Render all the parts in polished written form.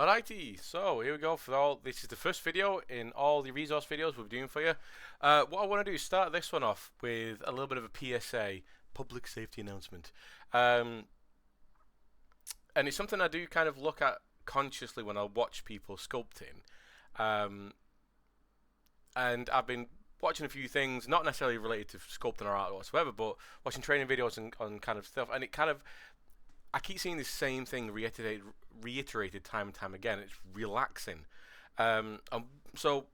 Alrighty, so here we go for all. This is the first video in all the resource videos we're doing for you. What I want to do is start this one off with a little bit of a PSA, public safety announcement. And it's something I do kind of look at consciously when I watch people sculpting. And I've been watching a few things, not necessarily related to sculpting or art whatsoever, but watching training videos and on kind of stuff, and it kind of I keep seeing the same thing reiterated time and time again. It's relaxing. So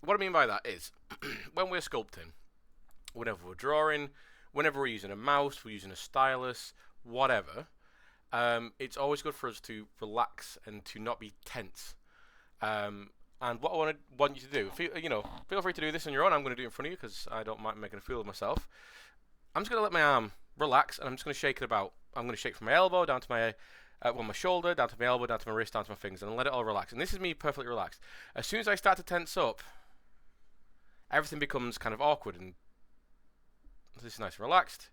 what I mean by that is when we're sculpting, whenever we're drawing, whenever we're using a mouse, we're using a stylus, whatever, it's always good for us to relax and to not be tense. And what I want you to do, feel free to do this on your own. I'm going to do it in front of you because I don't mind making a fool of myself. I'm just going to let my arm relax, and I'm just going to shake it about. I'm going to shake from my elbow down to my shoulder, down to my elbow, down to my wrist, down to my fingers, and let it all relax. And this is me perfectly relaxed. As soon as I start to tense up, everything becomes kind of awkward, and this is nice and relaxed.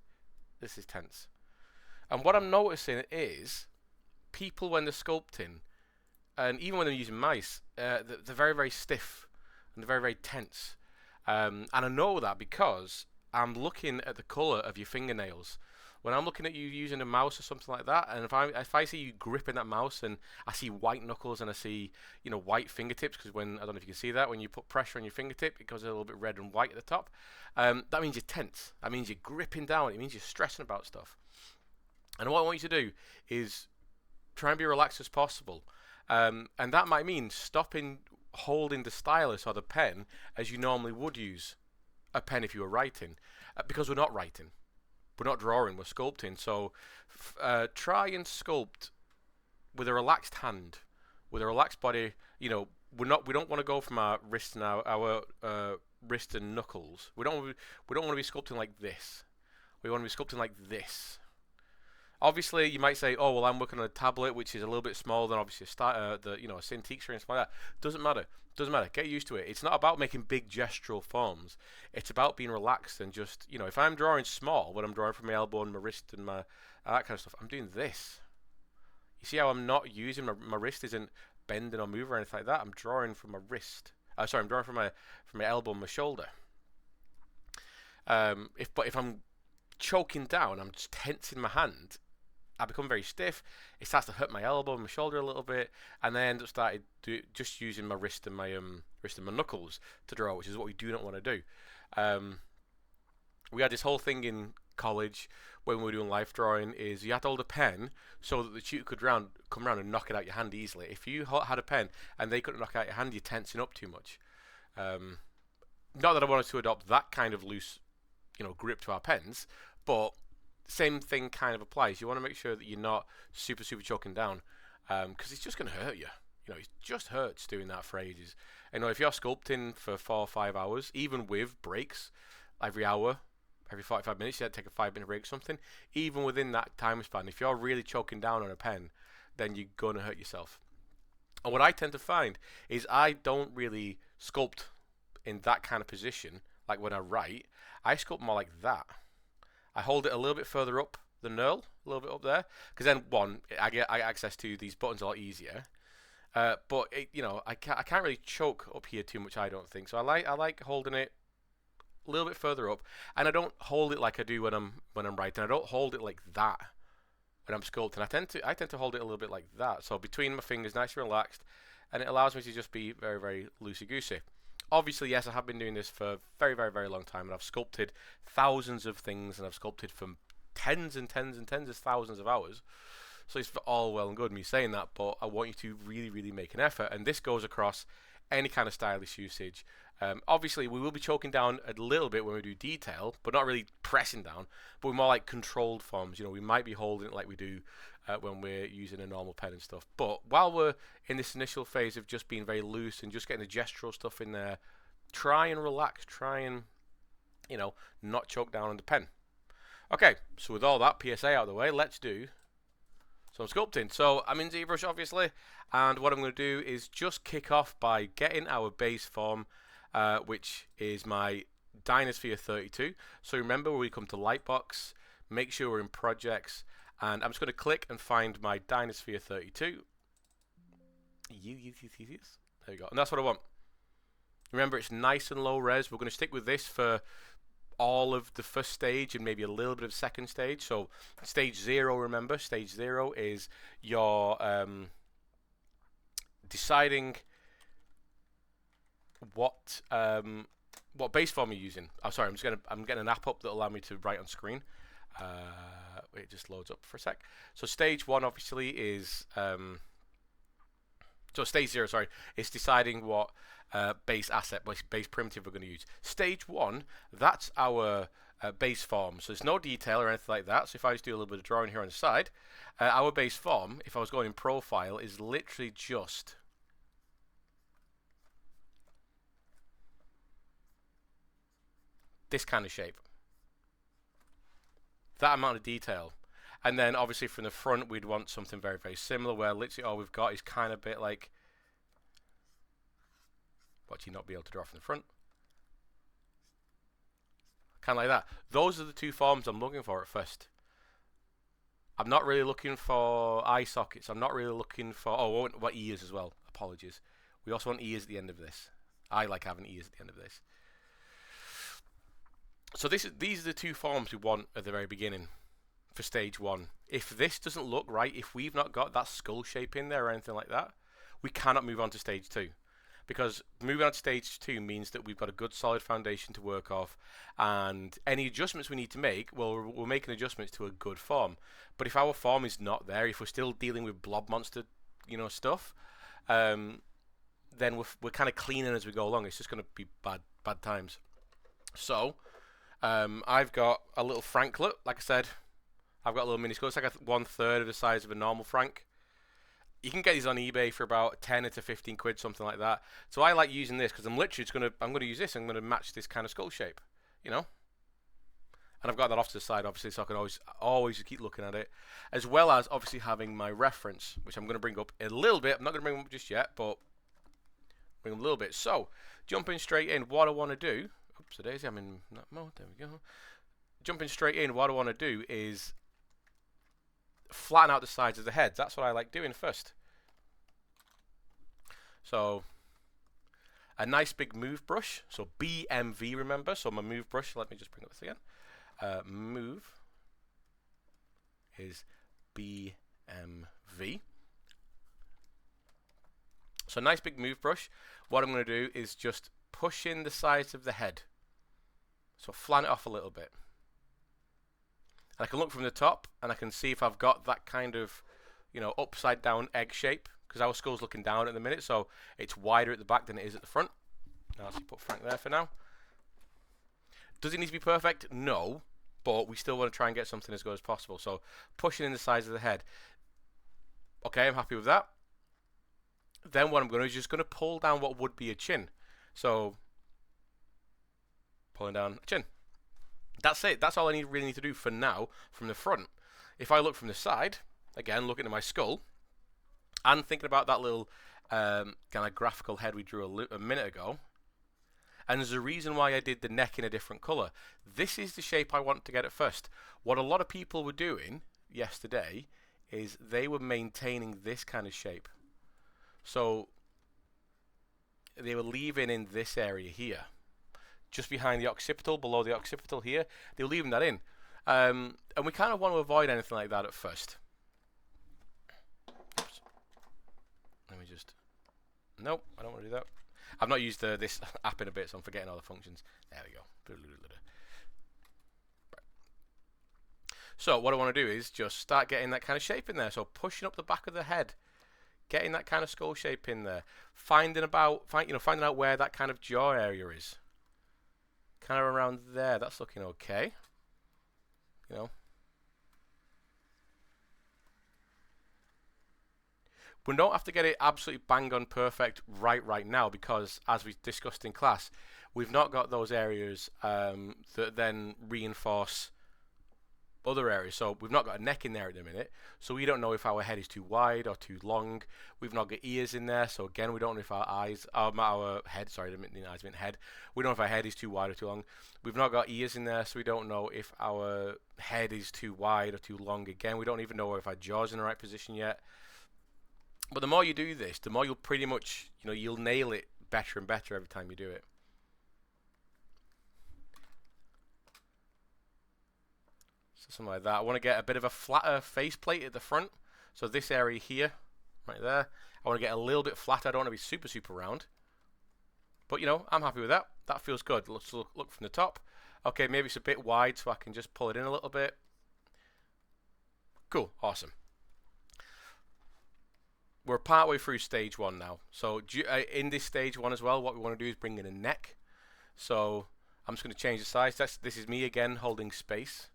This is tense. And what I'm noticing is people, when they're sculpting, and even when they're using mice, they're very, very stiff and they're very, very tense. And I know that because I'm looking at the colour of your fingernails. When I'm looking at you using a mouse or something like that, and if I see you gripping that mouse and I see white knuckles and I see white fingertips, because I don't know if you can see that, when you put pressure on your fingertip, it goes a little bit red and white at the top. That means you're tense. That means you're gripping down. It means you're stressing about stuff. And what I want you to do is try and be relaxed as possible. And that might mean stopping holding the stylus or the pen as you normally would use a pen if you were writing, because we're not writing. We're not drawing, we're sculpting. So try and sculpt with a relaxed hand, with a relaxed body. We don't want to go from our wrist and our wrist and knuckles. We don't want to be sculpting like this. We want to be sculpting like this. Obviously, you might say, "Oh, well, I'm working on a tablet, which is a little bit smaller than obviously a Cintiq or anything like that." Doesn't matter. Doesn't matter. Get used to it. It's not about making big gestural forms. It's about being relaxed and just, if I'm drawing small, when I'm drawing from my elbow and my wrist and that kind of stuff, I'm doing this. You see how I'm not using my wrist isn't bending or moving or anything like that. I'm drawing from my wrist. I'm drawing from my elbow and my shoulder. If I'm choking down, I'm just tensing my hand. I become very stiff. It starts to hurt my elbow and my shoulder a little bit, and then I end up just using my wrist and my knuckles to draw, which is what we do not want to do. We had this whole thing in college when we were doing life drawing, is you had to hold a pen so that the tutor could come around and knock it out your hand easily. If you had a pen and they couldn't knock it out your hand, you're tensing up too much. Not that I wanted to adopt that kind of loose, grip to our pens, but same thing kind of applies. You want to make sure that you're not super choking down, because it's just going to hurt you. It just hurts doing that for ages. If you're sculpting for 4 or 5 hours, even with breaks every hour, every 45 minutes, you have to take a 5-minute break or something. Even within that time span, if you're really choking down on a pen, then you're going to hurt yourself. And what I tend to find is I don't really sculpt in that kind of position, like when I write. I sculpt more like that. I hold it a little bit further up the knurl, a little bit up there, because then I get access to these buttons a lot easier. But I can't really choke up here too much, I don't think. So I like holding it a little bit further up, and I don't hold it like I do when I'm writing. I don't hold it like that when I'm sculpting. I tend to hold it a little bit like that. So between my fingers, nice and relaxed, and it allows me to just be very, very loosey goosey. Obviously, yes, I have been doing this for a very, very, very long time, and I've sculpted thousands of things, and I've sculpted from tens and tens and tens of thousands of hours. So it's all well and good me saying that, but I want you to really, really make an effort, and this goes across any kind of stylish usage. Obviously, we will be choking down a little bit when we do detail, but not really pressing down, but we're more like controlled forms. We might be holding it like we do when we're using a normal pen and stuff. But while we're in this initial phase of just being very loose and just getting the gestural stuff in there, try and relax. Try and, not choke down on the pen. Okay, so with all that PSA out of the way, let's do some sculpting. So I'm in ZBrush, obviously, and what I'm going to do is just kick off by getting our base form, which is my Dynasphere 32. So remember, when we come to Lightbox, make sure we're in Projects, and I'm just going to click and find my Dynasphere 32. There you go. And that's what I want. Remember, it's nice and low res. We're going to stick with this for all of the first stage and maybe a little bit of second stage. So stage 0, remember, stage 0 is your deciding what base form you're using. Oh, sorry, I'm getting an app up that will allow me to write on screen. It just loads up for a sec. So stage 1 obviously is so stage 0, sorry, is deciding what base asset, base primitive we're going to use. Stage 1, that's our base form. So there's no detail or anything like that. So if I just do a little bit of drawing here on the side, our base form, if I was going in profile, is literally just this kind of shape. That amount of detail. And then obviously from the front we'd want something very, very similar, where literally all we've got is kind of a bit like what you not be able to draw from the front. Kind of like that. Those are the two forms I'm looking for at first. I'm not really looking for eye sockets. I'm not really looking for, oh, what ears as well. Apologies. We also want ears at the end of this. I like having ears at the end of this. So these are the two forms we want at the very beginning for stage 1. If this doesn't look right, if we've not got that skull shape in there or anything like that, we cannot move on to stage 2. Because moving on to stage 2 means that we've got a good solid foundation to work off, and any adjustments we need to make, well, we're making adjustments to a good form. But if our form is not there, if we're still dealing with blob monster, stuff, then we're kind of cleaning as we go along. It's just going to be bad times. So I've got a little Franklet, like I said. I've got a little mini skull. It's like 1/3 of the size of a normal Frank. You can get these on eBay for about 10 to 15 quid, something like that. So I like using this because I'm literally just I'm gonna use this. I'm gonna match this kind of skull shape, And I've got that off to the side, obviously, so I can always keep looking at it, as well as obviously having my reference, which I'm gonna bring up a little bit. I'm not gonna bring them up just yet, but bring them a little bit. So jumping straight in, what I want to do. Oops, a daisy. I'm in that mode. There we go. Jumping straight in, what I want to do is flatten out the sides of the heads. That's what I like doing first. So a nice big move brush. So BMV, remember. So my move brush, let me just bring up this again. Move is BMV. So nice big move brush. What I'm going to do is just push in the sides of the head. So flatten it off a little bit. And I can look from the top and I can see if I've got that kind of, upside down egg shape, because our skull's looking down at the minute, so it's wider at the back than it is at the front. Now let's put Frank there for now. Does it need to be perfect? No, but we still want to try and get something as good as possible. So pushing in the sides of the head. Okay, I'm happy with that. Then what I'm going to do is just going to pull down what would be a chin. So pulling down a chin. That's it. That's all I really need to do for now from the front. If I look from the side, again, looking at my skull, and thinking about that little kind of graphical head we drew a minute ago, and there's a reason why I did the neck in a different colour. This is the shape I want to get at first. What a lot of people were doing yesterday is they were maintaining this kind of shape. So they were leaving in this area here, just behind the occipital, below the occipital here. They were leaving that in. And we kind of want to avoid anything like that at first. Oops. Let me just... Nope, I don't want to do that. I've not used this app in a bit, so I'm forgetting all the functions. There we go. Right. So what I want to do is just start getting that kind of shape in there. So pushing up the back of the head, getting that kind of skull shape in there, finding out where that kind of jaw area is. Kind of around there. That's looking okay. We don't have to get it absolutely bang on perfect right now, because as we discussed in class, we've not got those areas that then reinforce other areas. So we've not got a neck in there at the minute, so we don't know if our head is too wide or too long. We've not got ears in there, so again, we don't know if our head, sorry, I didn't mean eyes, I meant head. We don't know if our head is too wide or too long. We've not got ears in there, so we don't know if our head is too wide or too long. Again, we don't even know if our jaw's in the right position yet. But the more you do this, the more you'll pretty much, you'll nail it better and better every time you do it. So something like that. I want to get a bit of a flatter faceplate at the front. So this area here, right there, I want to get a little bit flatter. I don't want to be super, super round. But, I'm happy with that. That feels good. Let's look from the top. Okay, maybe it's a bit wide, so I can just pull it in a little bit. Cool. Awesome. We're partway through stage 1 now. So in this stage 1 as well, what we want to do is bring in a neck. So I'm just going to change the size. This is me again holding space.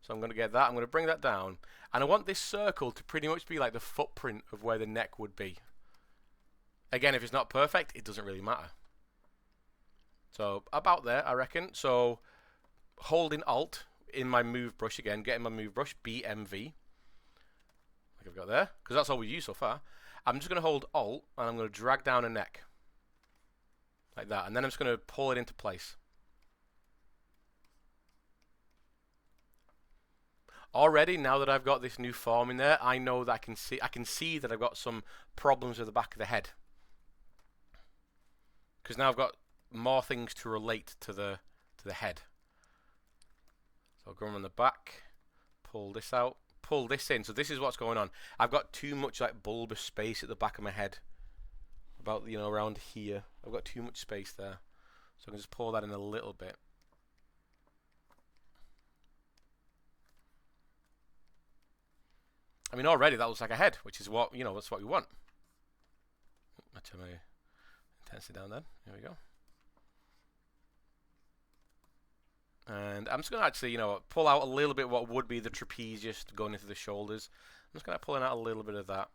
So I'm going to get that. I'm going to bring that down. And I want this circle to pretty much be like the footprint of where the neck would be. Again, if it's not perfect, it doesn't really matter. So about there, I reckon. So holding Alt in my move brush again, getting my move brush, BMV. Like I've got there, because that's all we use so far. I'm just going to hold Alt, and I'm going to drag down a neck. Like that. And then I'm just going to pull it into place. Already, now that I've got this new form in there, I know that I can see that I've got some problems with the back of the head. Because now I've got more things to relate to the head. So I'll go on the back, pull this out, pull this in. So this is what's going on. I've got too much like bulbous space at the back of my head. About, around here. I've got too much space there. So I can just pull that in a little bit. I mean, already that looks like a head, which is what, that's what we want. Let's turn my intensity down then. Here we go. And I'm just going to actually, pull out a little bit what would be the trapezius going into the shoulders. I'm just going to pull out a little bit of that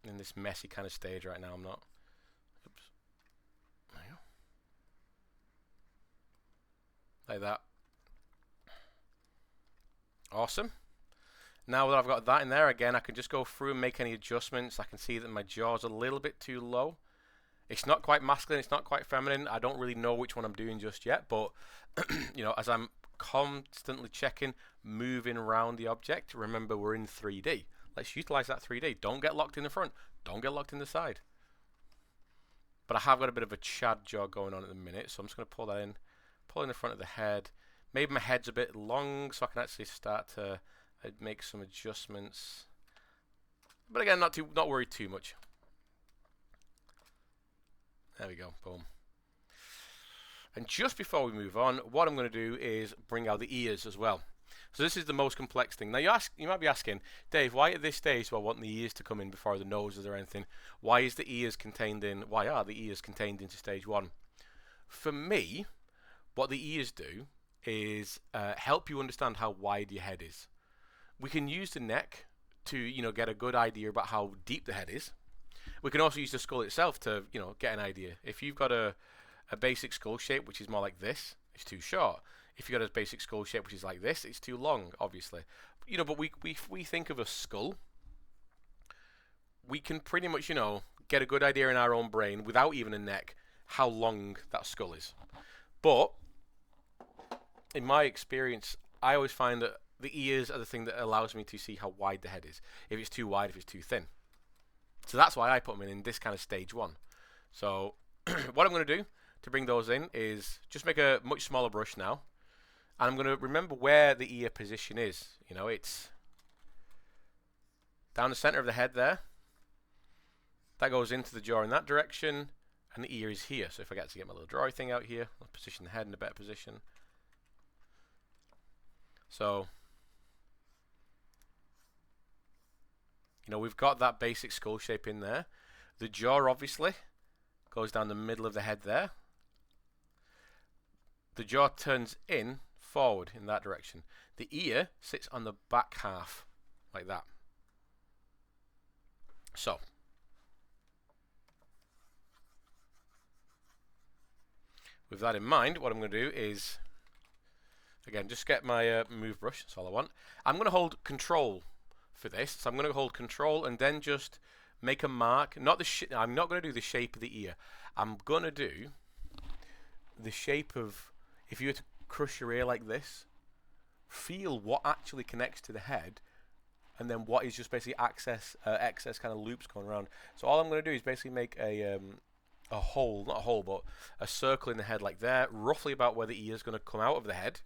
in this messy kind of stage right now. I'm not. Oops. There you go. Like that. Awesome. Now that I've got that in there, again, I can just go through and make any adjustments. I can see that my jaw's a little bit too low. It's not quite masculine, it's not quite feminine. I don't really know which one I'm doing just yet, but, as I'm constantly checking, moving around the object, remember we're in 3D. Let's utilize that 3D. Don't get locked in the front. Don't get locked in the side. But I have got a bit of a Chad jaw going on at the minute, so I'm just going to pull that in. Pull in the front of the head. Maybe my head's a bit long, so I can actually start to make some adjustments. But again, not worried too much. There we go, boom. And just before we move on, what I'm going to do is bring out the ears as well. So this is the most complex thing. Now you might be asking, Dave, why at this stage do I want the ears to come in before the noses or anything? Why are the ears contained into stage 1? For me, what the ears do is help you understand how wide your head is. We can use the neck to, get a good idea about how deep the head is. We can also use the skull itself to, get an idea. If you've got a basic skull shape, which is more like this, it's too short. If you've got a basic skull shape, which is like this, it's too long, obviously. But we think of a skull. We can pretty much, get a good idea in our own brain, without even a neck, how long that skull is. But, in my experience, I always find that the ears are the thing that allows me to see how wide the head is. If it's too wide, if it's too thin. So that's why I put them in this kind of stage 1. So what I'm going to do to bring those in is just make a much smaller brush now. And I'm going to remember where the ear position is. It's down the center of the head there. That goes into the jaw in that direction. And the ear is here. So if I get to get my little drawing thing out here, I'll position the head in a better position. So we've got that basic skull shape in there. The jaw obviously goes down the middle of the head there. The jaw turns in forward in that direction. The ear sits on the back half like that. So with that in mind, what I'm going to do is, again, just get my move brush. That's all I want. I'm going to hold Control for this. So I'm going to hold Control and then just make a mark. I'm not going to do the shape of the ear. I'm going to do the shape of, if you were to crush your ear like this, feel what actually connects to the head and then what is just basically excess kind of loops going around. So all I'm going to do is basically make a hole, not a hole, but a circle in the head like there, roughly about where the ear is going to come out of the head.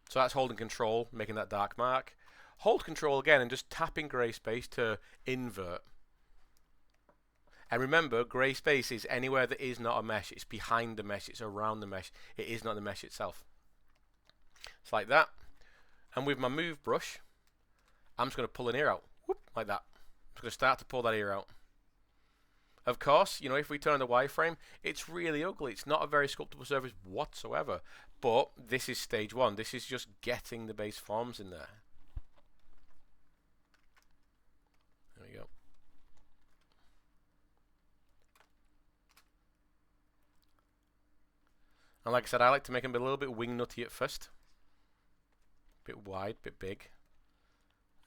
So that's holding control, making that dark mark. Hold control again and just tapping grey space to invert. And remember, grey space is anywhere that is not a mesh. It's behind the mesh, it's around the mesh. It is not the mesh itself. It's like that. And with my move brush, I'm just going to pull an ear out. Whoop, like that. I'm just going to start to pull that ear out. Of course, you know, if we turn on the wireframe, it's really ugly. It's not a very sculptable surface whatsoever. But this is stage one. This is just getting the base forms in there. There we go. And like I said, I like to make them a little bit wing nutty at first. Bit wide, bit big.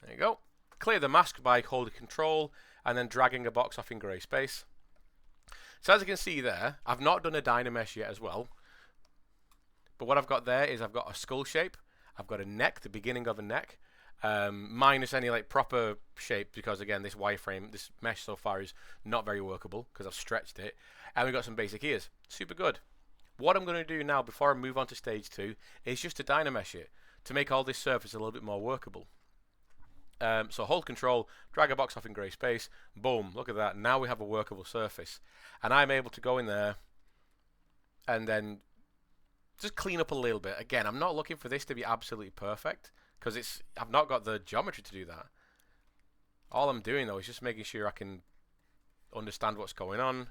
There you go. Clear the mask by holding control and then dragging a box off in grey space. So as you can see there, I've not done a Dynamesh yet as well. But what I've got there is I've got a skull shape. I've got a neck, the beginning of a neck. Minus any like proper shape, because again this wireframe, this mesh so far is not very workable because I've stretched it. And we've got some basic ears. Super good. What I'm going to do now before I move on to stage 2 is just to Dynamesh it to make all this surface a little bit more workable. So hold control, drag a box off in grey space, boom, look at that. Now we have a workable surface. And I'm able to go in there and then just clean up a little bit. Again, I'm not looking for this to be absolutely perfect because I've not got the geometry to do that. All I'm doing though is just making sure I can understand what's going on.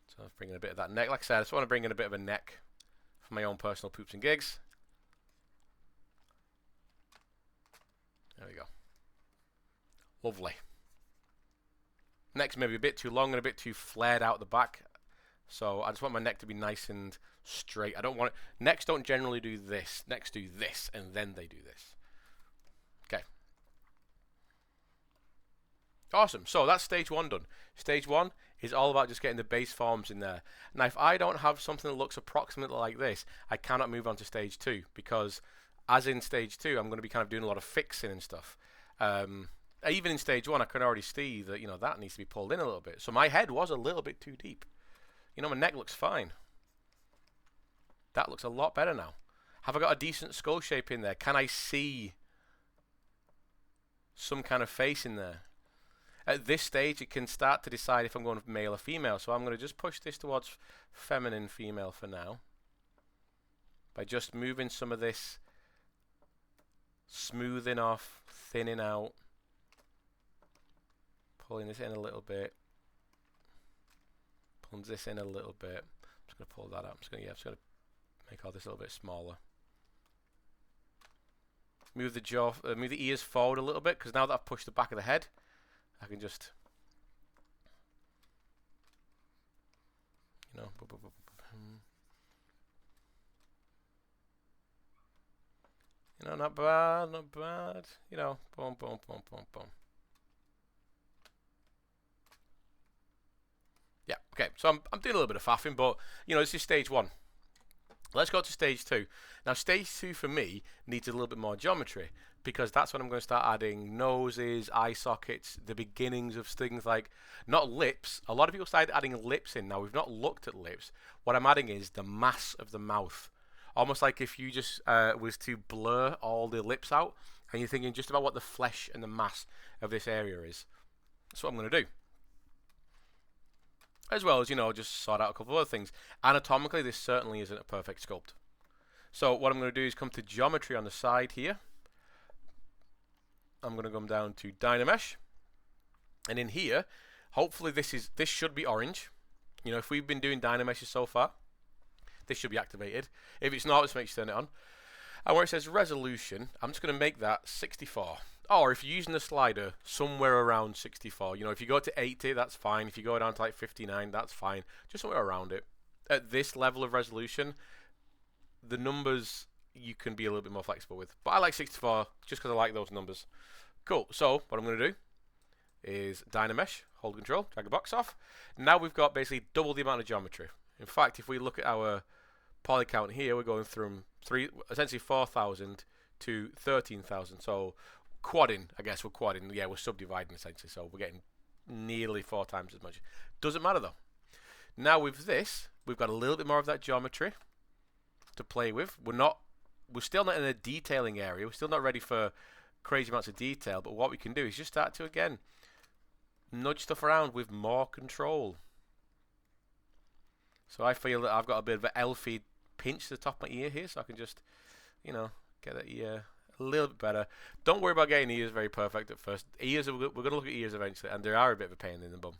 So I'm bringing a bit of that neck. Like I said, I just want to bring in a bit of a neck for my own personal poops and gigs. There we go. Lovely. Neck's maybe a bit too long and a bit too flared out the back. So I just want my neck to be nice and straight. I don't want it. Necks don't generally do this. Necks do this and then they do this. Okay. Awesome. So that's stage 1 done. Stage 1 is all about just getting the base forms in there. Now, if I don't have something that looks approximately like this, I cannot move on to stage 2 because, as in stage 2, I'm going to be kind of doing a lot of fixing and stuff. Even in stage 1, I can already see that, you know, that needs to be pulled in a little bit. So my head was a little bit too deep. You know, my neck looks fine. That looks a lot better now. Have I got a decent skull shape in there? Can I see some kind of face in there? At this stage, it can start to decide if I'm going male or female. So I'm going to just push this towards feminine female for now. By just moving some of this, smoothing off, thinning out. Pulling this in a little bit. Pulling this in a little bit. I'm just going to pull that up. I'm just going to make all this a little bit smaller. Move the jaw, move the ears forward a little bit, because now that I've pushed the back of the head, I can just, you know, not bad, not bad. You know, boom, boom, boom, boom, boom. Yeah, okay. So I'm doing a little bit of faffing, but you know, this is stage 1. Let's go to stage 2. Now, stage 2 for me needs a little bit more geometry because that's when I'm going to start adding noses, eye sockets, the beginnings of things like, not lips. A lot of people started adding lips in. Now, we've not looked at lips. What I'm adding is the mass of the mouth. Almost like if you just was to blur all the lips out and you're thinking just about what the flesh and the mass of this area is. That's what I'm going to do. As well as, you know, just sort out a couple of other things. Anatomically, this certainly isn't a perfect sculpt. So what I'm going to do is come to geometry on the side here. I'm going to come down to Dynamesh. And in here, hopefully this should be orange. You know, if we've been doing Dynameshes so far, this should be activated. If it's not, let's make sure to turn it on. And where it says resolution, I'm just going to make that 64. Or if you're using the slider, somewhere around 64. You know, if you go to 80, that's fine. If you go down to like 59, that's fine. Just somewhere around it. At this level of resolution, the numbers you can be a little bit more flexible with. But I like 64 just because I like those numbers. Cool. So what I'm going to do is Dynamesh, hold control, drag the box off. Now we've got basically double the amount of geometry. In fact, if we look at our poly count here, we're going from essentially 4,000 to 13,000. So quadding, I guess we're quadding. Yeah, we're subdividing essentially. So we're getting nearly 4 times as much. Doesn't matter though. Now with this, we've got a little bit more of that geometry to play with. We're still not in a detailing area. We're still not ready for crazy amounts of detail. But what we can do is just start to, again, nudge stuff around with more control. So I feel that I've got a bit of an elfie pinch to the top of my ear here. So I can just, you know, get that ear a little bit better. Don't worry about getting ears very perfect at first. Ears, we're going to look at ears eventually. And they are a bit of a pain in the bum.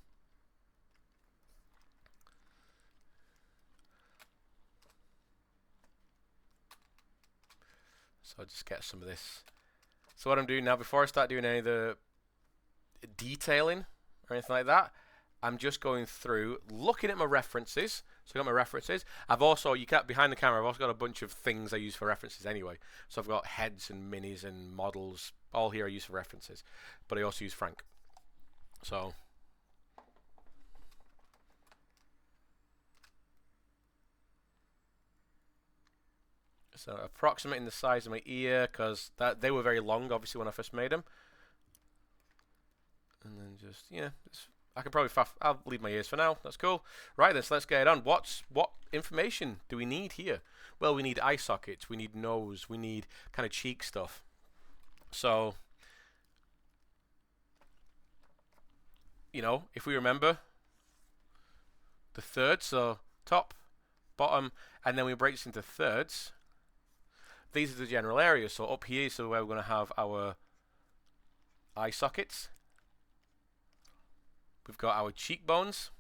So I'll just get some of this. So what I'm doing now, before I start doing any of the detailing or anything like that, I'm just going through, looking at my references. So I've got my references. I've also, behind the camera, I've also got a bunch of things I use for references anyway. So I've got heads and minis and models, all here I use for references. But I also use Frank. So approximating the size of my ear, because they were very long, obviously, when I first made them. And then just, yeah, I can probably I'll leave my ears for now. That's cool. Right then, so let's get it on. What information do we need here? Well, we need eye sockets, we need nose, we need kind of cheek stuff. So, you know, if we remember the thirds, so top, bottom, and then we break this into thirds. These are the general areas. So up here is where we're going to have our eye sockets. We've got our cheekbones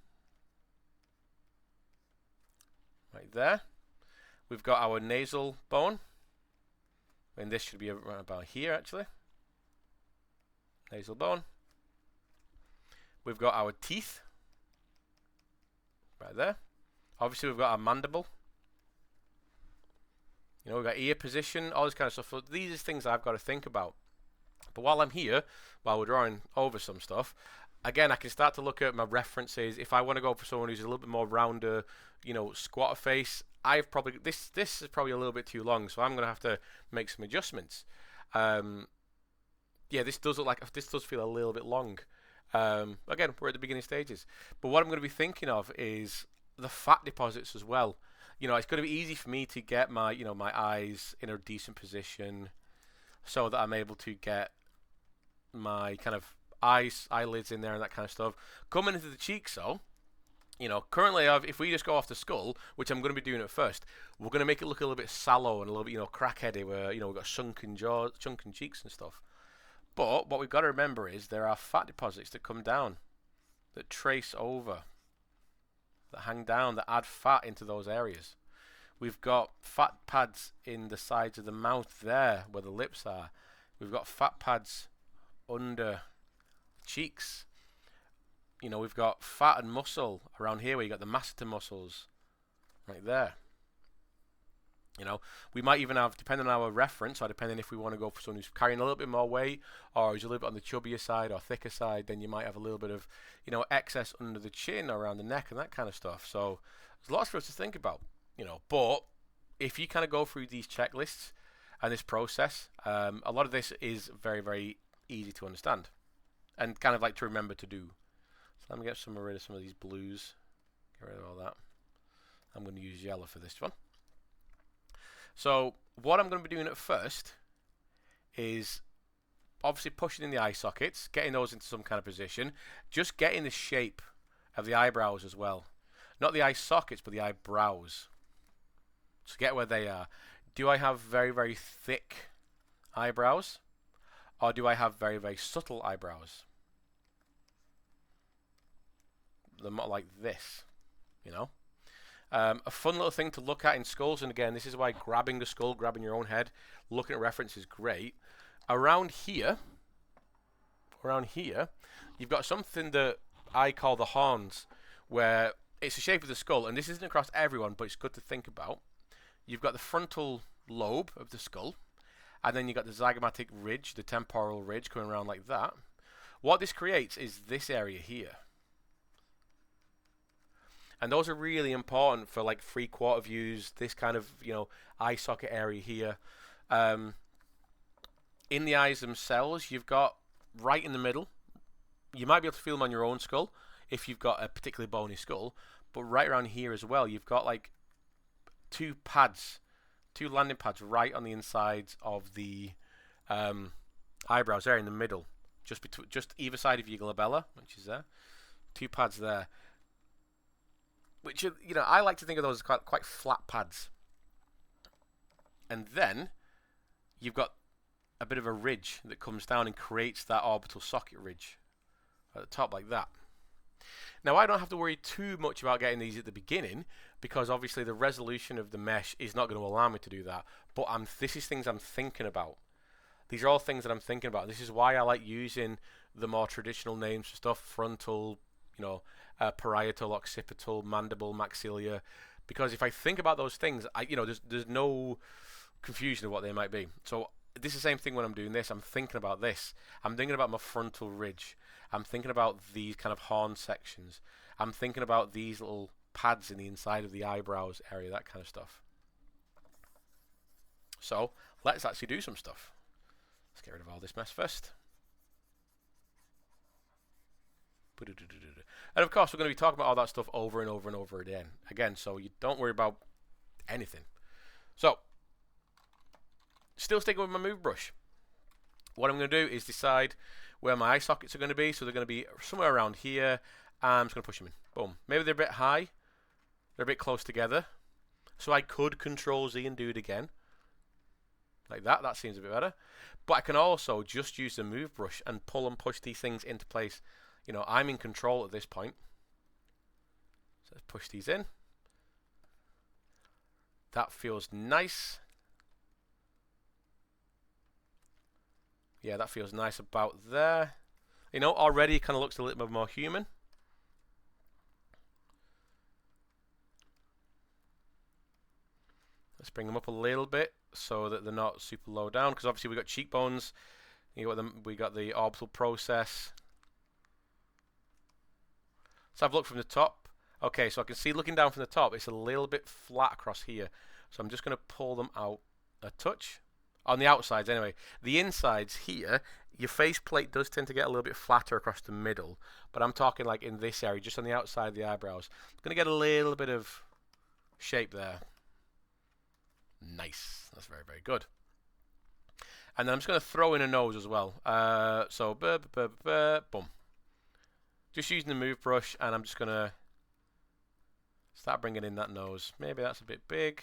right there. We've got our nasal bone, and this should be around about here actually. Nasal bone. We've got our teeth right there. Obviously we've got our mandible. You know, we've got ear position, all this kind of stuff. So these are things I've got to think about. But while I'm here, while we're drawing over some stuff, again, I can start to look at my references. If I want to go for someone who's a little bit more rounder, you know, squatter face, I've probably this is probably a little bit too long, so I'm going to have to make some adjustments. Yeah, this does feel a little bit long. Again, we're at the beginning stages. But what I'm going to be thinking of is the fat deposits as well. You know, it's going to be easy for me to get my, you know, my eyes in a decent position so that I'm able to get my kind of eyelids in there and that kind of stuff. Coming into the cheeks, though, you know, currently if we just go off the skull, which I'm going to be doing at first, we're going to make it look a little bit sallow and a little bit, you know, crackheady, where, you know, we've got sunken jaws, sunken cheeks and stuff. But what we've got to remember is there are fat deposits that come down, that trace over, that hang down, that add fat into those areas. We've got fat pads in the sides of the mouth there, where the lips are. We've got fat pads under cheeks. You know, we've got fat and muscle around here, where you got the masseter muscles right there. You know, we might even have, depending on our reference, or depending if we want to go for someone who's carrying a little bit more weight, or who's a little bit on the chubbier side or thicker side, then you might have a little bit of, you know, excess under the chin, around the neck, and that kind of stuff. So there's lots for us to think about, you know. But if you kind of go through these checklists and this process, a lot of this is very, very easy to understand and kind of like to remember to do. So let me get rid of some of these blues, get rid of all that. I'm going to use yellow for this one. So what I'm going to be doing at first is obviously pushing in the eye sockets, getting those into some kind of position, just getting the shape of the eyebrows as well. Not the eye sockets, but the eyebrows. So get where they are. Do I have very, very thick eyebrows? Or do I have very, very subtle eyebrows? They're more like this, you know? A fun little thing to look at in skulls, and again, this is why grabbing the skull, grabbing your own head, looking at reference is great. Around here, you've got something that I call the horns, where it's the shape of the skull, and this isn't across everyone, but it's good to think about. You've got the frontal lobe of the skull, and then you've got the zygomatic ridge, the temporal ridge, going around like that. What this creates is this area here. And those are really important for like 3/4 views, this kind of, eye socket area here. Um, in the eyes themselves, you've got right in the middle. You might be able to feel them on your own skull if you've got a particularly bony skull, but right around here as well, you've got like two landing pads right on the insides of the eyebrows there in the middle, just either side of your glabella, which is there. Two pads there, which are, I like to think of those as quite flat pads. And then you've got a bit of a ridge that comes down and creates that orbital socket ridge at the top like that. Now I don't have to worry too much about getting these at the beginning, because obviously the resolution of the mesh is not going to allow me to do that. But this is things I'm thinking about. These are all things that I'm thinking about. This is why I like using the more traditional names for stuff: frontal, parietal, occipital, mandible, maxilla. Because if I think about those things, there's no confusion of what they might be. So this is the same thing when I'm doing this. I'm thinking about this. I'm thinking about my frontal ridge. I'm thinking about these kind of horn sections. I'm thinking about these little pads in the inside of the eyebrows area, that kind of stuff. So let's actually do some stuff. Let's get rid of all this mess first. And of course, we're going to be talking about all that stuff over and over and over again, so you don't worry about anything. So, still sticking with my move brush. What I'm going to do is decide where my eye sockets are going to be. So they're going to be somewhere around here. I'm just going to push them in. Boom. Maybe they're a bit high. They're a bit close together. So I could Control Z and do it again. Like that. That seems a bit better. But I can also just use the move brush and pull and push these things into place. I'm in control at this point. So let's push these in. That feels nice. Yeah, that feels nice about there. Already kind of looks a little bit more human. Let's bring them up a little bit so that they're not super low down, because obviously we got cheekbones. We got the orbital process. So I've looked from the top. Okay, so I can see looking down from the top, it's a little bit flat across here. So I'm just going to pull them out a touch. On the outsides anyway. The insides here, your faceplate does tend to get a little bit flatter across the middle, but I'm talking like in this area, just on the outside of the eyebrows. I'm going to get a little bit of shape there. Nice. That's very, very good. And then I'm just going to throw in a nose as well. So, boom. Just using the move brush, and I'm just going to start bringing in that nose. Maybe that's a bit big.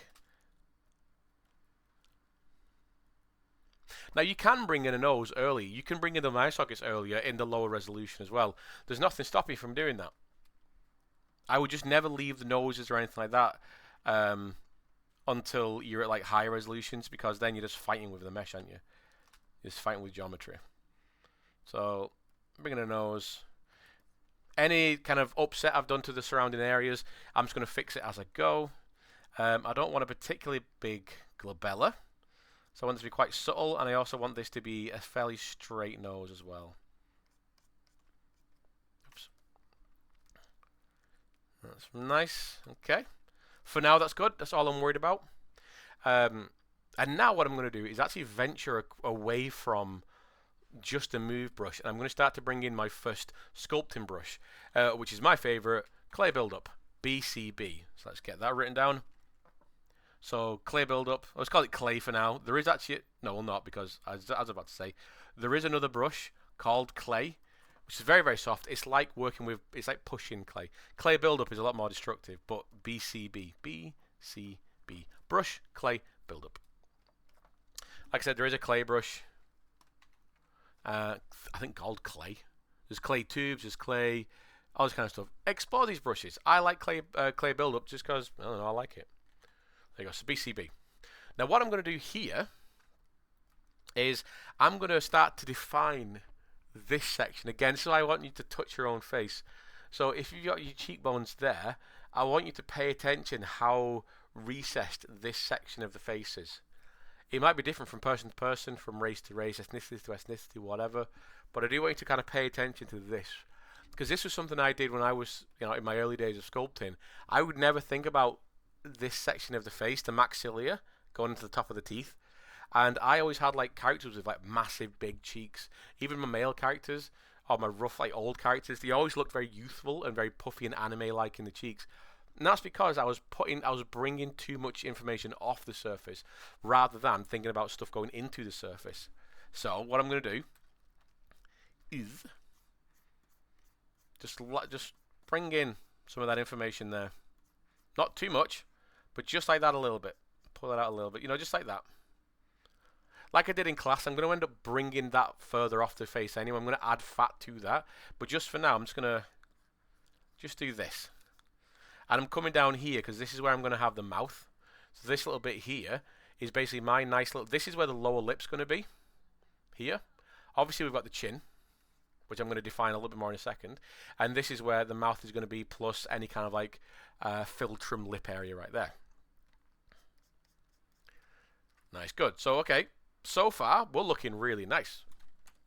Now you can bring in a nose early. You can bring in the eye sockets earlier in the lower resolution as well. There's nothing stopping you from doing that. I would just never leave the noses or anything like that until you're at like higher resolutions, because then you're just fighting with the mesh, aren't you? You're just fighting with geometry. So bring in a nose. Any kind of upset I've done to the surrounding areas, I'm just going to fix it as I go. I don't want a particularly big glabella. So I want this to be quite subtle, and I also want this to be a fairly straight nose as well. Oops. That's nice. Okay. For now, that's good. That's all I'm worried about. And now what I'm going to do is actually venture away from just a move brush, and I'm going to start to bring in my first sculpting brush, which is my favorite, clay buildup, BCB. So let's get that written down. So clay buildup, let's call it clay for now. There is actually, no, well not, because as I was about to say, there is another brush called clay, which is very, very soft. It's like working with, it's like pushing clay. Clay buildup is a lot more destructive, but BCB, BCB, brush, clay buildup. Like I said, there is a clay brush, I think called clay. There's clay tubes, there's clay, all this kind of stuff. Explore these brushes. I like clay buildup just because, I don't know, I like it. There you go, so BCB. Now what I'm going to do here is I'm going to start to define this section again. So I want you to touch your own face. So if you've got your cheekbones there, I want you to pay attention how recessed this section of the face is. It might be different from person to person, from race to race, ethnicity to ethnicity, whatever. But I do want you to kind of pay attention to this. because this was something I did when I was, in my early days of sculpting. I would never think about this section of the face, the maxilla, going into the top of the teeth. And I always had like characters with like massive big cheeks. Even my male characters or my rough like old characters, they always looked very youthful and very puffy and anime-like in the cheeks. And that's because I was bringing too much information off the surface rather than thinking about stuff going into the surface. So what I'm going to do is just bring in some of that information there. Not too much, but just like that a little bit. Pull that out a little bit, just like that. Like I did in class, I'm going to end up bringing that further off the face anyway. I'm going to add fat to that. But just for now, I'm just going to do this. And I'm coming down here because this is where I'm going to have the mouth. So this little bit here is basically my nice little... This is where the lower lip's going to be. Here. Obviously, we've got the chin, which I'm going to define a little bit more in a second. And this is where the mouth is going to be, plus any kind of like philtrum lip area right there. Nice, good. So, okay. So far, we're looking really nice.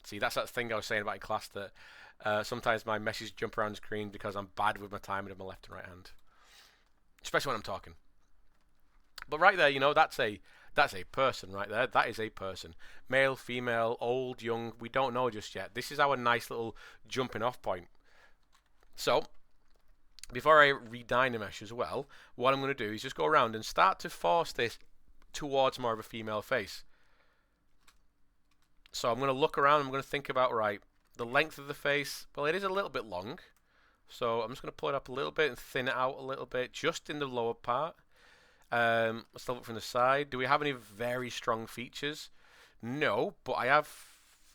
See, that's that thing I was saying about in class that sometimes my messages jump around the screen because I'm bad with my timing of my left and right hand. Especially when I'm talking. But right there, that's a person right there. That is a person. Male, female, old, young, we don't know just yet. This is our nice little jumping off point. So, before I re-dynamesh as well, what I'm going to do is just go around and start to force this towards more of a female face. So I'm going to look around, I'm going to think about, right, the length of the face. Well, it is a little bit long. So I'm just going to pull it up a little bit and thin it out a little bit, just in the lower part. Let's look from the side. Do we have any very strong features? No, but I have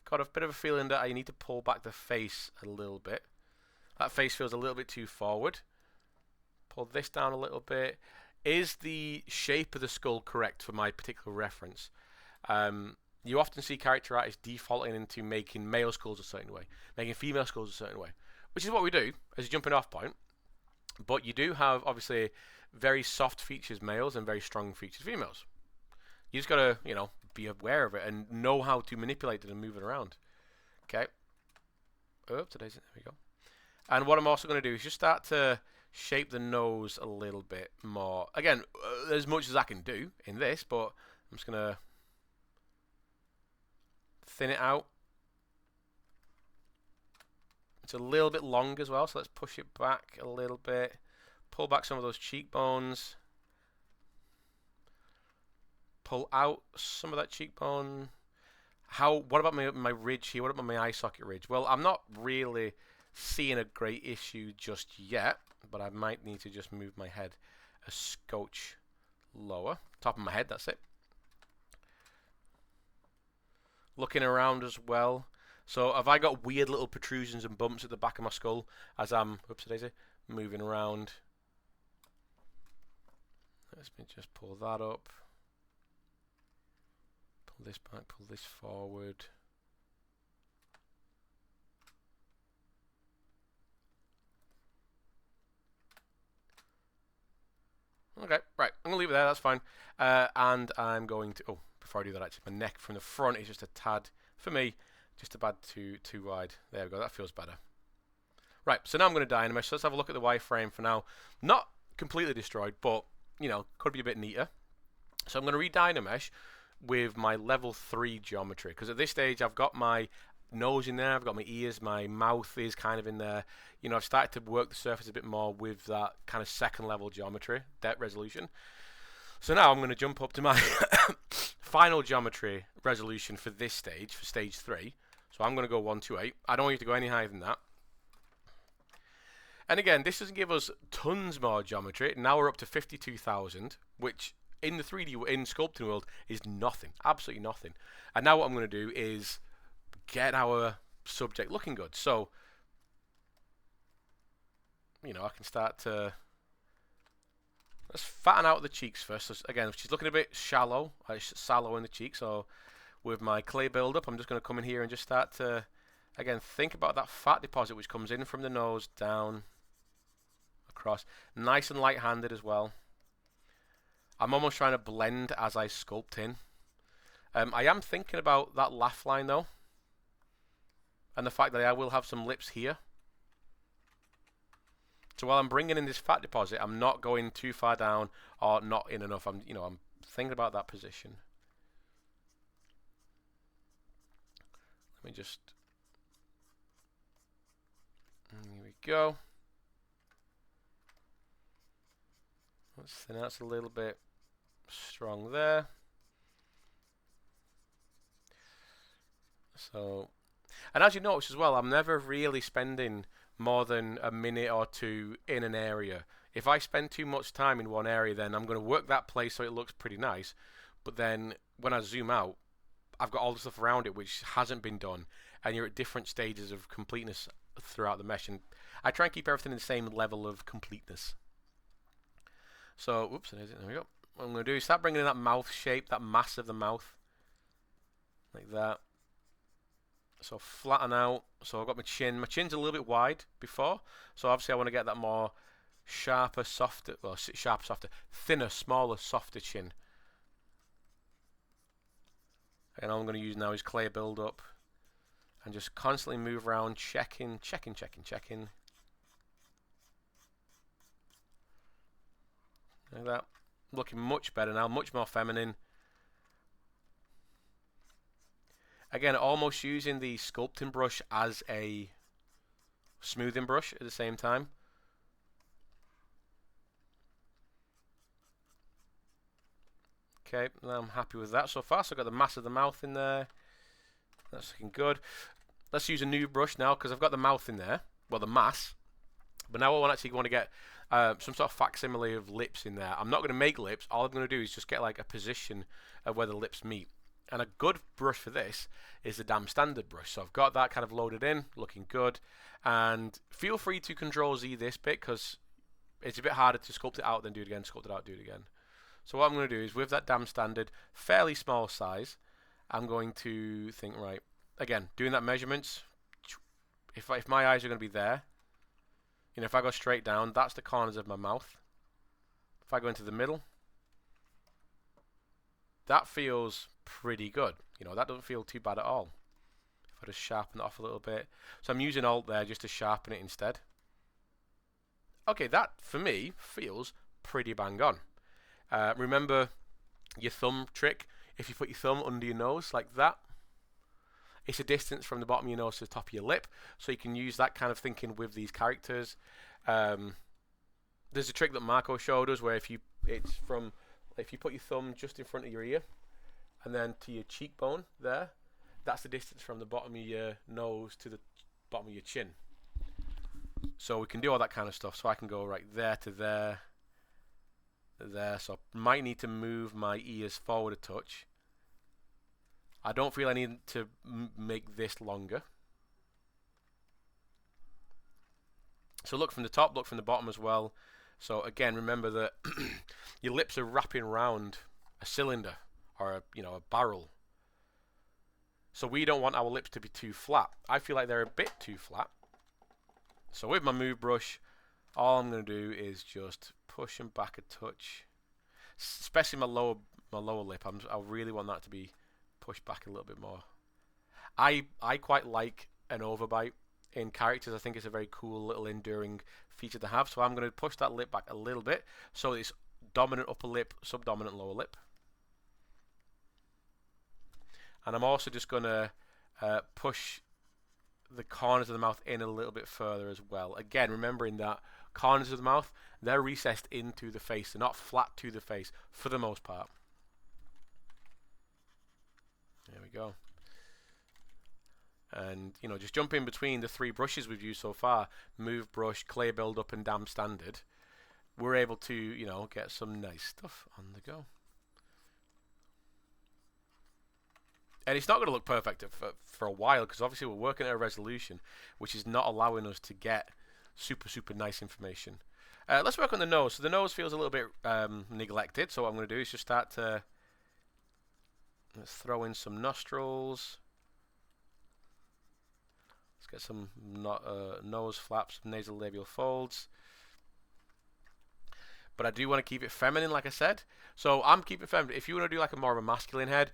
got a bit of a feeling that I need to pull back the face a little bit. That face feels a little bit too forward. Pull this down a little bit. Is the shape of the skull correct for my particular reference? You often see character artists defaulting into making male skulls a certain way, making female skulls a certain way, which is what we do as a jumping off point. But you do have, obviously, very soft features males and very strong features females. You just got to, be aware of it and know how to manipulate it and move it around. Okay. Oh, there we go. And what I'm also going to do is just start to shape the nose a little bit more. Again, as much as I can do in this, but I'm just going to thin it out. It's a little bit long as well, so let's push it back a little bit. Pull back some of those cheekbones. Pull out some of that cheekbone. What about my ridge here? What about my eye socket ridge? Well, I'm not really seeing a great issue just yet, but I might need to just move my head a scotch lower. Top of my head, that's it. Looking around as well. So have I got weird little protrusions and bumps at the back of my skull as I'm, whoopsie-daisy, moving around? Let me just pull that up. Pull this back, pull this forward. Okay, right, I'm going to leave it there, that's fine. And I'm going to, before I do that actually, my neck from the front is just a tad, for me, just a bit too wide. There we go, that feels better. Right, so now I'm going to dynamesh, so let's have a look at the wireframe for now. Not completely destroyed, but, could be a bit neater. So I'm going to re-dynamesh with my level 3 geometry, because at this stage I've got my nose in there, I've got my ears, my mouth is kind of in there. I've started to work the surface a bit more with that kind of second level geometry, depth resolution. So now I'm going to jump up to my final geometry resolution for this stage, for stage 3. So I'm going to go 128. I don't want you to go any higher than that. And again, this doesn't give us tons more geometry. Now we're up to 52,000, which in the 3D, in sculpting world, is nothing. Absolutely nothing. And now what I'm going to do is get our subject looking good. So, I can start to... Let's fatten out the cheeks first. So again, she's looking a bit shallow in the cheek. So with my clay build-up, I'm just going to come in here and just start to, again, think about that fat deposit which comes in from the nose, down, across. Nice and light-handed as well. I'm almost trying to blend as I sculpt in. I am thinking about that laugh line though. And the fact that I will have some lips here. So while I'm bringing in this fat deposit, I'm not going too far down or not in enough. I'm thinking about that position. Let me just, here we go. Let's thin out a little bit strong there. So, and as you notice as well, I'm never really spending more than a minute or two in an area. If I spend too much time in one area, then I'm going to work that place so it looks pretty nice. But then when I zoom out, I've got all the stuff around it which hasn't been done, and you're at different stages of completeness throughout the mesh. And I try and keep everything in the same level of completeness. So, oops, there we go. What I'm going to do is start bringing in that mouth shape, that mass of the mouth, like that. So flatten out. So I've got my chin. My chin's a little bit wide before, so obviously I want to get that more sharper, softer, well, sharper, softer, thinner, smaller, softer chin. And all I'm going to use now is clay build up, and just constantly move around, checking. Like that. Looking much better now, much more feminine. Again, almost using the sculpting brush as a smoothing brush at the same time. Okay, now I'm happy with that so far. So I've got the mass of the mouth in there. That's looking good. Let's use a new brush now because I've got the mouth in there. Well, the mass. But now I actually want to get some sort of facsimile of lips in there. I'm not going to make lips. All I'm going to do is just get like a position of where the lips meet. And a good brush for this is the damn standard brush. So I've got that kind of loaded in, looking good. And feel free to Control Z this bit because it's a bit harder to sculpt it out than do it again, sculpt it out, do it again. So what I'm going to do is with that damn standard, fairly small size, I'm going to think, right, again, doing that measurements, if my eyes are going to be there, you know, if I go straight down, that's the corners of my mouth. If I go into the middle, that feels pretty good. You know, that doesn't feel too bad at all. If I just sharpen it off a little bit. So I'm using Alt there just to sharpen it instead. Okay, that, for me, feels pretty bang on. Remember your thumb trick? If you put your thumb under your nose like that, it's a distance from the bottom of your nose to the top of your lip. So you can use that kind of thinking with these characters. There's a trick that Marco showed us where if you put your thumb just in front of your ear and then to your cheekbone there, that's the distance from the bottom of your nose to the bottom of your chin. So we can do all that kind of stuff. So I can go right there to there, there. So I might need to move my ears forward a touch. I don't feel I need to make this longer. So look from the top, look from the bottom as well. So again, remember that your lips are wrapping around a cylinder or a barrel. So we don't want our lips to be too flat. I feel like they're a bit too flat. So with my move brush, all I'm going to do is just push them back a touch, especially my lower lip. I really want that to be pushed back a little bit more. I quite like an overbite in characters. I think it's a very cool little enduring feature to have. So I'm going to push that lip back a little bit so it's dominant upper lip, subdominant lower lip. And I'm also just going to push the corners of the mouth in a little bit further as well. Again, remembering that corners of the mouth, they're recessed into the face. They're not flat to the face for the most part. There we go. And, just jump in between the three brushes we've used so far, move brush, clay build up, and damn standard. We're able to, get some nice stuff on the go. And it's not going to look perfect for a while because obviously we're working at a resolution which is not allowing us to get super, super nice information. Let's work on the nose. So the nose feels a little bit neglected. So what I'm going to do is just start to... Let's throw in some nostrils. Let's get some nose flaps, some nasal labial folds. But I do want to keep it feminine, like I said. So I'm keeping it feminine. If you want to do like a more of a masculine head,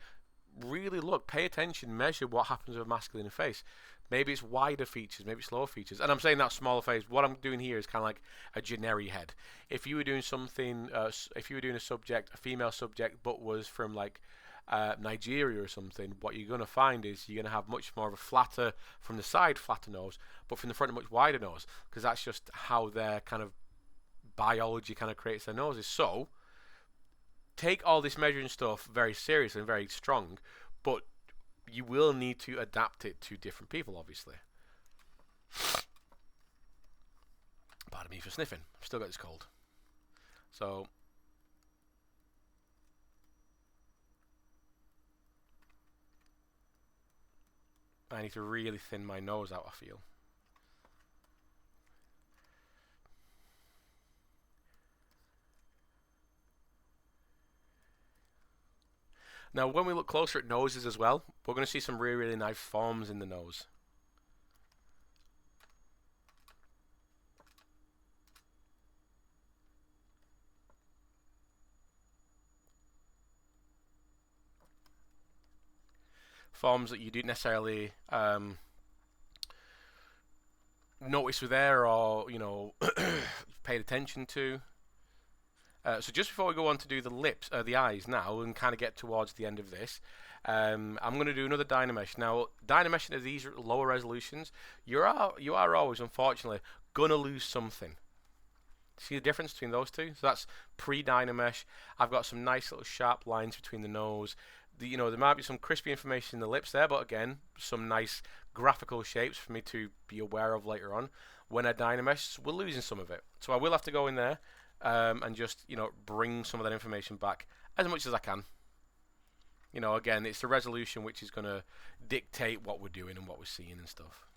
really look, pay attention, measure what happens with a masculine face. Maybe it's wider features, maybe it's lower features. And I'm saying that smaller face. What I'm doing here is kind of like a generic head. If you were doing something, if you were doing a subject, a female subject, but was from like Nigeria or something, what you're going to find is you're going to have much more of a flatter, from the side, flatter nose, but from the front a much wider nose, because that's just how their kind of biology kind of creates their noses. So take all this measuring stuff very seriously and very strong, but you will need to adapt it to different people, obviously. Pardon me for sniffing. I've still got this cold. So I need to really thin my nose out, I feel. Now, when we look closer at noses as well, we're going to see some really, really nice forms in the nose. Forms that you didn't necessarily notice were there, or paid attention to. So just before we go on to do the lips, the eyes now, and kind of get towards the end of this, I'm going to do another Dynamesh. Now, Dynamesh at these lower resolutions, you are always, unfortunately, going to lose something. See the difference between those two? So that's pre-Dynamesh. I've got some nice little sharp lines between the nose. There might be some crispy information in the lips there, but again, some nice graphical shapes for me to be aware of later on. When I Dynamesh, we're losing some of it. So I will have to go in there and just bring some of that information back as much as I can. Again, it's the resolution which is going to dictate what we're doing and what we're seeing and stuff.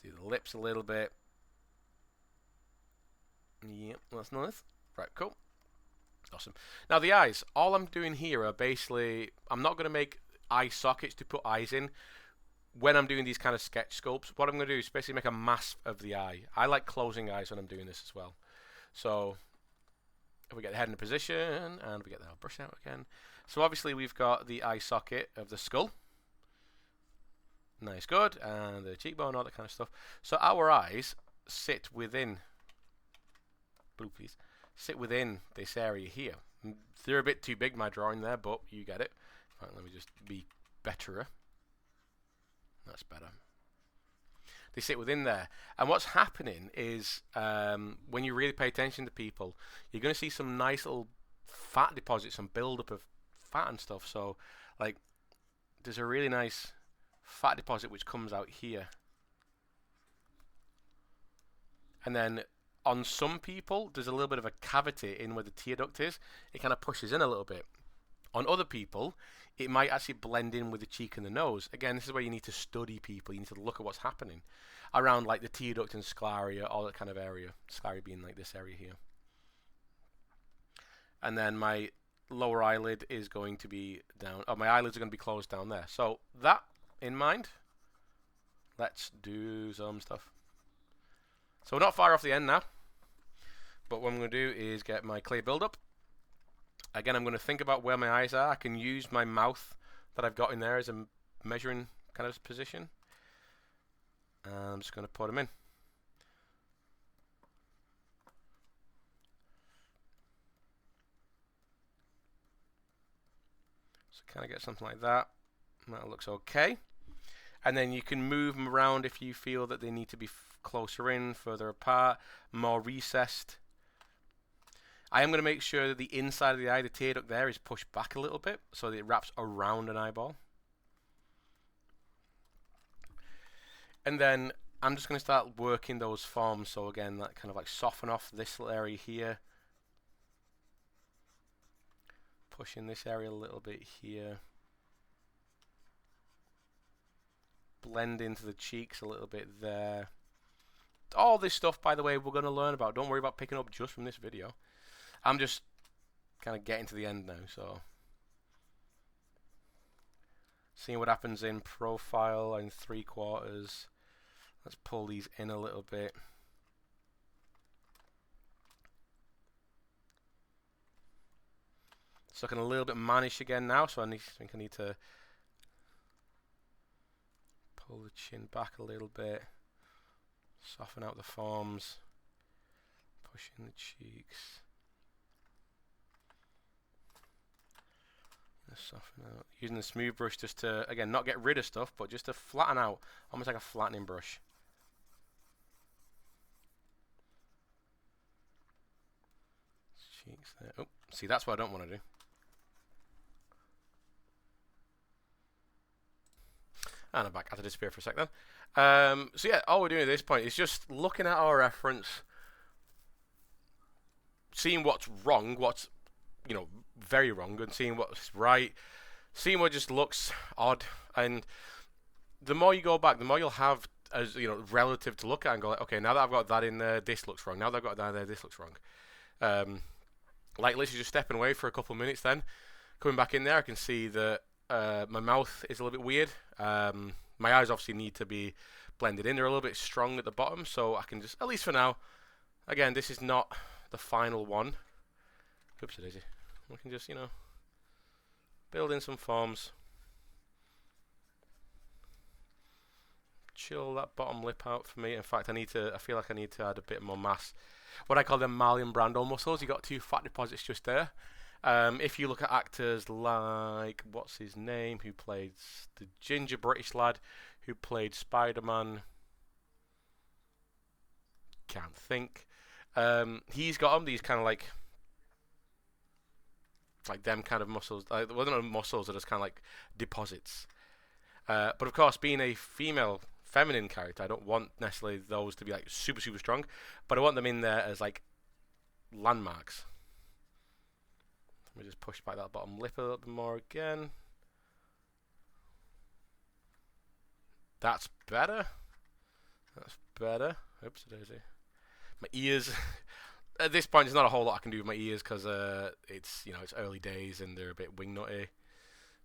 Do the lips a little bit. Yep, that's nice. Right, cool. Awesome. Now the eyes, all I'm doing here are basically, I'm not going to make eye sockets to put eyes in. When I'm doing these kind of sketch sculpts, what I'm going to do is basically make a mask of the eye. I like closing eyes when I'm doing this as well. So if we get the head in a position, and we get the brush out again. So obviously we've got the eye socket of the skull. Nice, good. And the cheekbone, all that kind of stuff. So our eyes sit within, blue please, sit within this area here. They're a bit too big, my drawing there, but you get it. Right, let me just be betterer. That's better. They sit within there. And what's happening is when you really pay attention to people, you're going to see some nice little fat deposits, some build-up of fat and stuff. So, like, there's a really nice fat deposit which comes out here. And then on some people, there's a little bit of a cavity in where the tear duct is. It kind of pushes in a little bit. On other people, it might actually blend in with the cheek and the nose. Again, this is where you need to study people. You need to look at what's happening around like the tear duct and scleria, all that kind of area. Scleria being like this area here. And then my lower eyelid is going to be down. Oh, my eyelids are going to be closed down there. So that in mind, let's do some stuff. So we're not far off the end now. But what I'm going to do is get my clear build-up. Again, I'm going to think about where my eyes are. I can use my mouth that I've got in there as a measuring kind of position. I'm just going to put them in. So kind of get something like that. That looks okay. And then you can move them around if you feel that they need to be closer in, further apart, more recessed. I am going to make sure that the inside of the eye, the tear duct there, is pushed back a little bit so that it wraps around an eyeball. And then I'm just going to start working those forms. So again, that kind of like soften off this little area here. Pushing this area a little bit here. Blend into the cheeks a little bit there. All this stuff, by the way, we're going to learn about. Don't worry about picking up just from this video. I'm just kind of getting to the end now, so seeing what happens in profile and 3/4. Let's pull these in a little bit. It's looking a little bit mannish again now, so think I need to pull the chin back a little bit, soften out the forms, push in the cheeks. Soften out. Using the smooth brush just to, again, not get rid of stuff, but just to flatten out, almost like a flattening brush. Cheeks there. Oh, see, that's what I don't want to do. And I'm back. I had to disappear for a sec then. So yeah, all we're doing at this point is just looking at our reference, seeing what's wrong, what's, you know, very wrong, and seeing what's right, seeing what just looks odd. And the more you go back, the more you'll have, as you know, relative to look at and go like, okay, now that I've got that in there, this looks wrong. Now that I've got that there, this looks wrong. Like literally just stepping away for a couple of minutes, then coming back in there, I can see that my mouth is a little bit weird. My eyes obviously need to be blended in. They're a little bit strong at the bottom, so I can just, at least for now, again, this is not the final one. Oops, daisy. We can just, you know, build in some forms. Chill that bottom lip out for me. In fact, I feel like I need to add a bit more mass. What I call the Marlon Brando muscles. You got 2 fat deposits just there. If you look at actors like, what's his name, who played the ginger British lad, who played Spider-Man, can't think. He's got these kind of like them kind of muscles. Well, they're not muscles, they're just kind of like deposits. But of course, being a feminine character, I don't want necessarily those to be like super, super strong, but I want them in there as like landmarks. Let me just push back that bottom lip a little bit more again. That's better. That's better. Oops, daisy. My ears. At this point, there's not a whole lot I can do with my ears because it's, you know, it's early days and they're a bit wing nutty.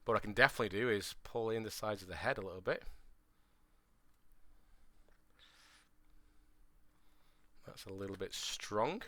But what I can definitely do is pull in the sides of the head a little bit. That's a little bit strong.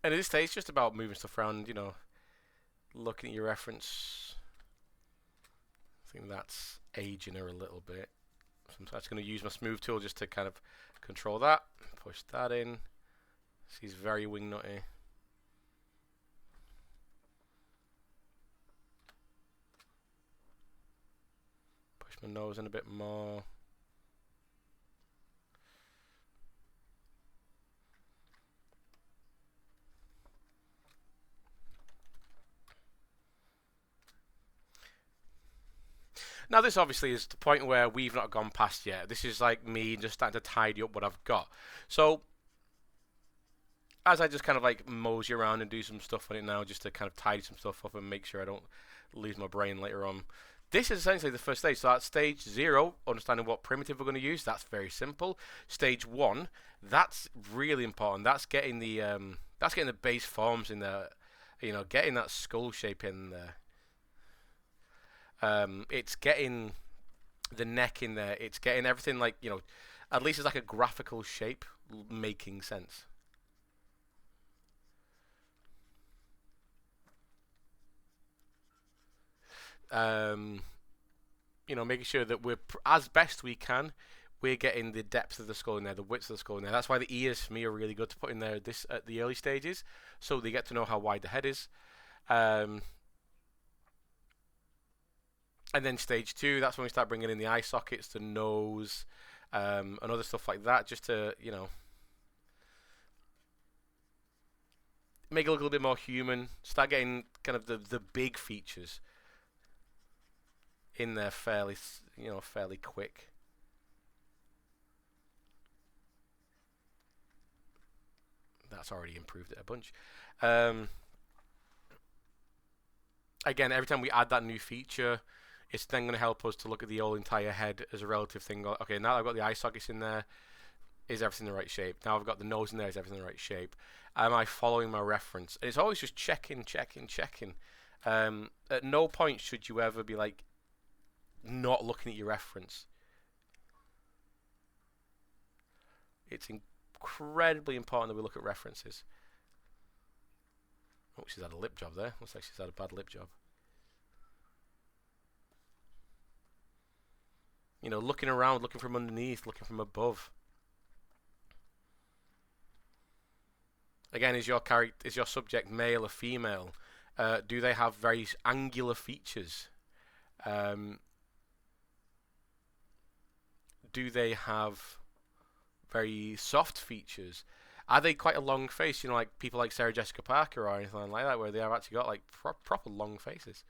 And at this stage, it's just about moving stuff around, you know, looking at your reference. I think that's aging her a little bit. So I'm just going to use my smooth tool just to kind of control that. Push that in. She's very wing nutty. Push my nose in a bit more. Now this obviously is the point where we've not gone past yet. This is like me just starting to tidy up what I've got. So as I just kind of like mosey around and do some stuff on it now, just to kind of tidy some stuff up and make sure I don't lose my brain later on. This is essentially the first stage. So that's stage 0, understanding what primitive we're going to use. That's very simple. Stage 1, that's really important. That's getting the base forms in there. You know, getting that skull shape in there. It's getting the neck in there. It's getting everything like, you know, at least it's like a graphical shape making sense. You know, making sure that we're, as best we can, we're getting the depth of the skull in there, the width of the skull in there. That's why the ears for me are really good to put in there at the early stages, so they get to know how wide the head is. And then stage 2, that's when we start bringing in the eye sockets, the nose, and other stuff like that, just to, you know, make it look a little bit more human. Start getting kind of the big features in there fairly quick. That's already improved it a bunch. Again, every time we add that new feature, it's then going to help us to look at the whole entire head as a relative thing. Okay, now I've got the eye sockets in there. Is everything the right shape? Now I've got the nose in there. Is everything the right shape? Am I following my reference? And it's always just checking. At no point should you ever be like not looking at your reference. It's incredibly important that we look at references. Oh, she's had a lip job there. Looks like she's had a bad lip job. You know, looking around, looking from underneath, looking from above. Again, is your subject male or female? Do they have very angular features? Do they have very soft features? Are they quite a long face? You know, like people like Sarah Jessica Parker or anything like that, where they have actually got like proper long faces.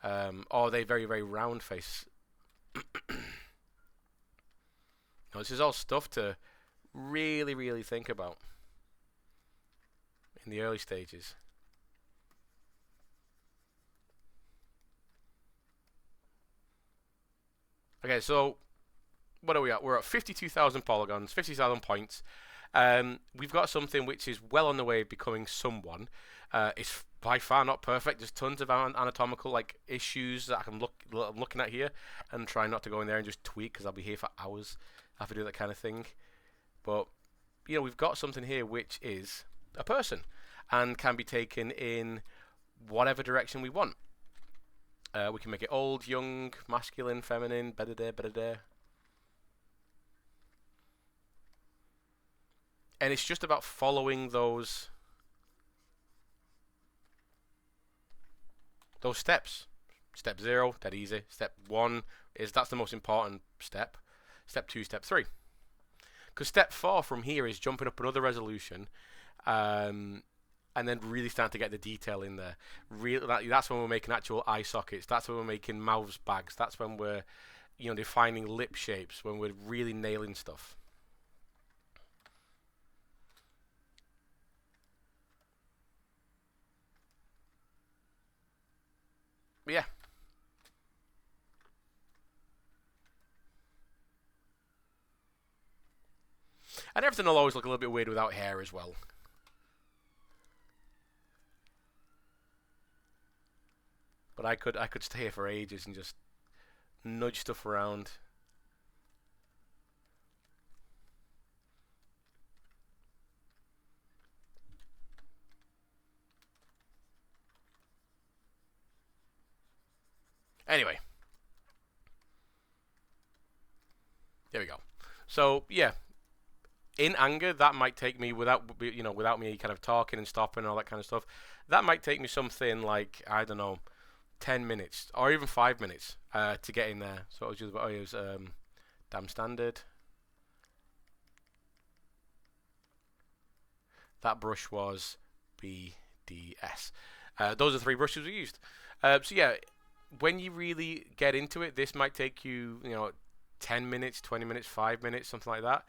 Or are they very, very round face? Now, this is all stuff to really, really think about in the early stages. Okay, so what are we at? We're at 52,000 polygons, 50,000 points. We've got something which is well on the way of becoming someone. It's by far not perfect. There's tons of anatomical like issues that I'm looking at here, and trying not to go in there and just tweak because I'll be here for hours. I have to do that kind of thing. But you know, we've got something here which is a person and can be taken in whatever direction we want. We can make it old, young, masculine, feminine, better there. And it's just about following those steps. Step 0, dead easy. Step 1 that's the most important step. Step 2, step 3. Because step 4 from here is jumping up another resolution, and then really starting to get the detail in there. That's when we're making actual eye sockets. That's when we're making mouths bags. That's when we're, you know, defining lip shapes. When we're really nailing stuff. But yeah. And everything will always look a little bit weird without hair as well. But I could stay here for ages and just nudge stuff around. Anyway. There we go. So, yeah. In anger, that might take me without me kind of talking and stopping and all that kind of stuff. That might take me something like, I don't know, 10 minutes or even 5 minutes to get in there. So it was damn standard. That brush was BDS. Those are 3 brushes we used. So yeah, when you really get into it, this might take you, 10 minutes, 20 minutes, 5 minutes, something like that.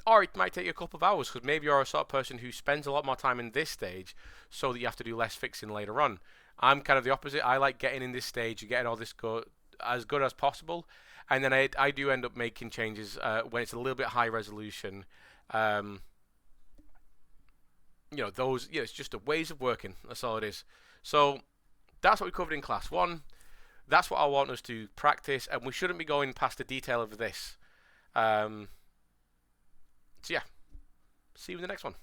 Or it might take you a couple of hours because maybe you're a sort of person who spends a lot more time in this stage so that you have to do less fixing later on. I'm kind of the opposite. I like getting in this stage and getting all this as good as possible. And then I do end up making changes when it's a little bit high resolution. It's just the ways of working. That's all it is. So that's what we covered in class 1. That's what I want us to practice, and we shouldn't be going past the detail of this. So yeah, see you in the next one.